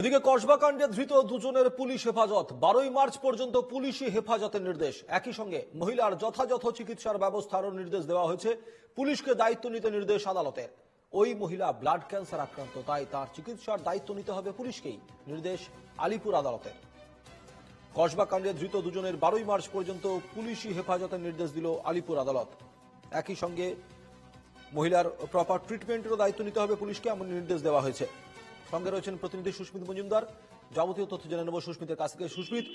এদিকে কসবা কাণ্ডে ধৃত দুজনের পুলিশ হেফাজত 12 মার্চ পর্যন্ত পুলিশি হেফাজতের নির্দেশ। একই সঙ্গে মহিলার যথাযথ চিকিৎসার ব্যবস্থারও নির্দেশ দেওয়া হয়েছে। পুলিশকে দায়িত্ব নিতে নির্দেশ আদালতের। ওই মহিলা ব্লাড ক্যান্সার আক্রান্ত, তাই তার চিকিৎসার দায়িত্ব নিতে হবে পুলিশকেই, নির্দেশ আলিপুর আদালতের। কসবা কাণ্ডে ধৃত দুজনের 12 মার্চ পর্যন্ত পুলিশি হেফাজতের নির্দেশ দিল আলিপুর আদালত। একই সঙ্গে মহিলার প্রপার ট্রিটমেন্টেরও দায়িত্ব নিতে হবে পুলিশকে, এমন নির্দেশ দেওয়া হয়েছে। সঙ্গে রয়েছেন প্রতিনিধি সুস্মিত মজুমদার। যাবতীয় তথ্য জেনে নেব সুস্মিতের কাছ থেকে। সুস্মিত,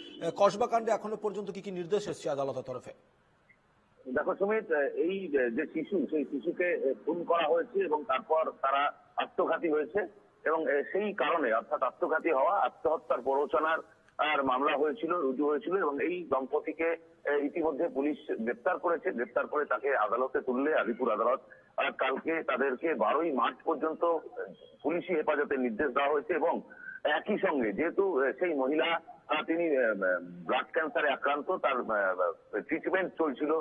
কসবা কাণ্ডে এখনো পর্যন্ত কি কি নির্দেশ এসেছে আদালতের তরফে? দেখো সুমিত, এই যে শিশু, সেই শিশুকে খুন করা হয়েছে এবং তারপর তারা আত্মঘাতী হয়েছে এবং সেই কারণে অর্থাৎ আত্মঘাতী হওয়া, আত্মহত্যার প্ররোচনার মামলা হয়েছিল, রুজু হয়েছিল এবং এই দম্পতিকে ইতিমধ্যে পুলিশ গ্রেপ্তার করেছে। গ্রেপ্তার করে তাকে আদালতে তুললে আলিপুর আদালত কালকে তাদেরকে 12 মার্চ পর্যন্ত পুলিশি হেফাজতের নির্দেশ দেওয়া হয়েছে এবং একই সঙ্গে যেহেতু সেই মহিলা তিনি ব্লাড ক্যান্সারে আক্রান্ত, তার ট্রিটমেন্ট চলছিল,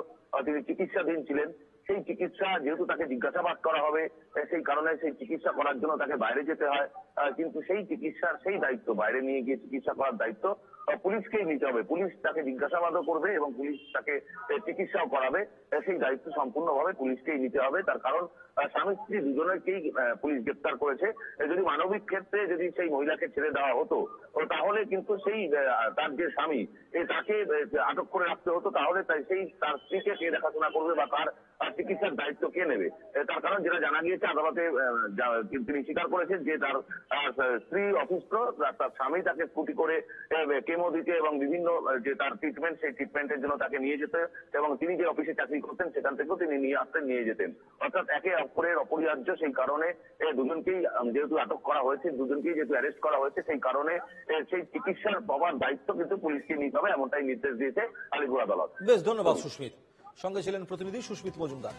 তিনি চিকিৎসাধীন ছিলেন, সেই চিকিৎসা যেহেতু তাকে জিজ্ঞাসাবাদ করা হবে, সেই কারণে সেই চিকিৎসা করার জন্য তাকে বাইরে যেতে হয়। কিন্তু সেই চিকিৎসার সেই দায়িত্ব, বাইরে নিয়ে গিয়ে চিকিৎসা করার দায়িত্ব পুলিশকেই নিতে হবে। পুলিশ তাকে জিজ্ঞাসাবাদও করবে এবং পুলিশ তাকে চিকিৎসাও করাবে, সেই দায়িত্ব সম্পূর্ণভাবে পুলিশকেই নিতে হবে। তার কারণ স্বামী স্ত্রী দুজনেরকেই পুলিশ গ্রেপ্তার করেছে। যদি মানবিক ক্ষেত্রে যদি সেই মহিলাকে ছেড়ে দেওয়া হতো তাহলে কিন্তু সেই তার যে স্বামী তাকে আটক করে রাখতে হতো, তাহলে সেই তার স্ত্রীকে কে দেখাশোনা করবে বা তার চিকিৎসার দায়িত্ব কে নেবে? তার কারণ যেটা জানা গিয়েছে আদালতে, তিনি স্বীকার করেছেন যে তার স্ত্রী অসুস্থ, তার স্বামী তাকে স্কুটি করে কেমো দিতে এবং বিভিন্ন যে তার ট্রিটমেন্ট, সেই ট্রিটমেন্টের জন্য তাকে নিয়ে যেতে এবং তিনি যে অফিসে চাকরি করতেন সেখান থেকেও তিনি নিয়ে আসতেন, নিয়ে যেতেন। অর্থাৎ একে অপরের অপরিহার্য। সেই কারণে দুজনকেই যেহেতু আটক করা হয়েছে, দুজনকেই যেহেতু অ্যারেস্ট করা হয়েছে, সেই কারণে সেই চিকিৎসার পাওয়ার দায়িত্ব কিন্তু পুলিশকে নিতে হবে, এমনটাই নির্দেশ দিয়েছে আলিপুর আদালত। বেশ, ধন্যবাদ সুস্মিত। সঙ্গে ছিলেন প্রতিনিধি সুস্মিত মজুমদার।